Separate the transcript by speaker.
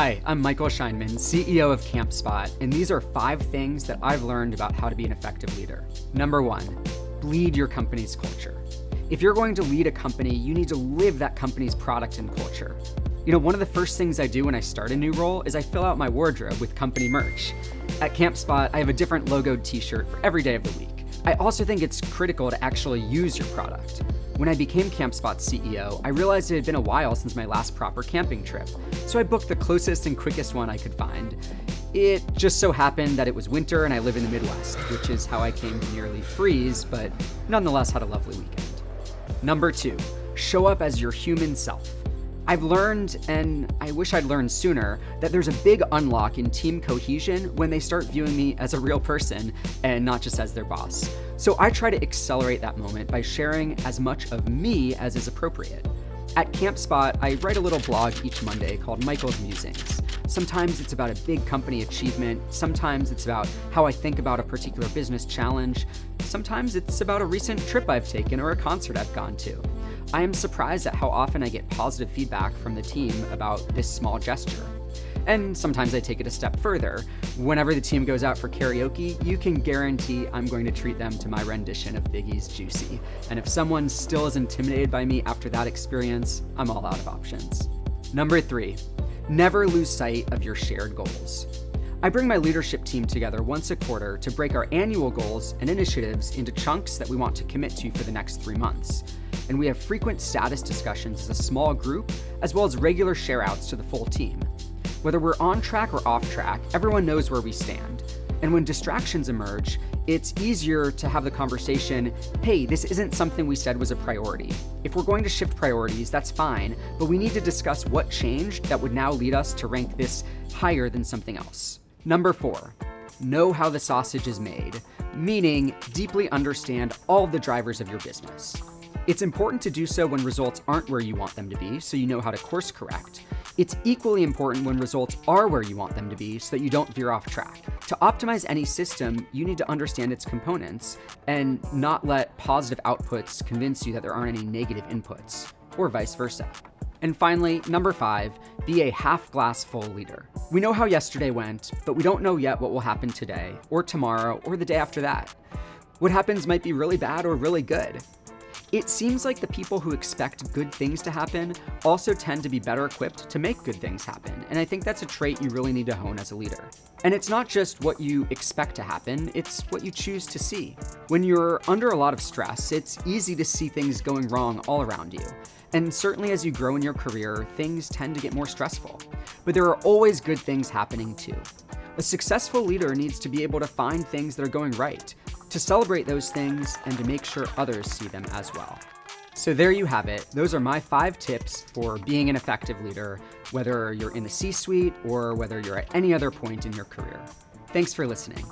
Speaker 1: Hi, I'm Michael Scheinman, CEO of Campspot, and these are 5 things that I've learned about how to be an effective leader. Number 1, bleed your company's culture. If you're going to lead a company, you need to live that company's product and culture. One of the first things I do when I start a new role is I fill out my wardrobe with company merch. At Campspot, I have a different logoed t-shirt for every day of the week. I also think it's critical to actually use your product. When I became Campspot's CEO, I realized it had been a while since my last proper camping trip, so I booked the closest and quickest one I could find. It just so happened that it was winter and I live in the Midwest, which is how I came to nearly freeze, but nonetheless had a lovely weekend. Number 2, show up as your human self. I've learned, and I wish I'd learned sooner, that there's a big unlock in team cohesion when they start viewing me as a real person and not just as their boss. So I try to accelerate that moment by sharing as much of me as is appropriate. At Campspot, I write a little blog each Monday called Michael's Musings. Sometimes it's about a big company achievement, sometimes it's about how I think about a particular business challenge, sometimes it's about a recent trip I've taken or a concert I've gone to. I am surprised at how often I get positive feedback from the team about this small gesture. And sometimes I take it a step further. Whenever the team goes out for karaoke, you can guarantee I'm going to treat them to my rendition of Biggie's Juicy. And if someone still is intimidated by me after that experience, I'm all out of options. Number 3, never lose sight of your shared goals. I bring my leadership team together once a quarter to break our annual goals and initiatives into chunks that we want to commit to for the next 3 months. And we have frequent status discussions as a small group, as well as regular share-outs to the full team. Whether we're on track or off track, everyone knows where we stand. And when distractions emerge, it's easier to have the conversation, hey, this isn't something we said was a priority. If we're going to shift priorities, that's fine, but we need to discuss what changed that would now lead us to rank this higher than something else. Number 4, know how the sausage is made, meaning deeply understand all the drivers of your business. It's important to do so when results aren't where you want them to be, so you know how to course correct. It's equally important when results are where you want them to be, so that you don't veer off track. To optimize any system, you need to understand its components and not let positive outputs convince you that there aren't any negative inputs, or vice versa. And finally, number 5, be a half-glass full leader. We know how yesterday went, but we don't know yet what will happen today, or tomorrow, or the day after that. What happens might be really bad or really good. It seems like the people who expect good things to happen also tend to be better equipped to make good things happen, and I think that's a trait you really need to hone as a leader. And it's not just what you expect to happen, it's what you choose to see. When you're under a lot of stress, it's easy to see things going wrong all around you. And certainly as you grow in your career, things tend to get more stressful. But there are always good things happening too. A successful leader needs to be able to find things that are going right, to celebrate those things, and to make sure others see them as well. So there you have it. Those are my 5 tips for being an effective leader, whether you're in the C-suite or whether you're at any other point in your career. Thanks for listening.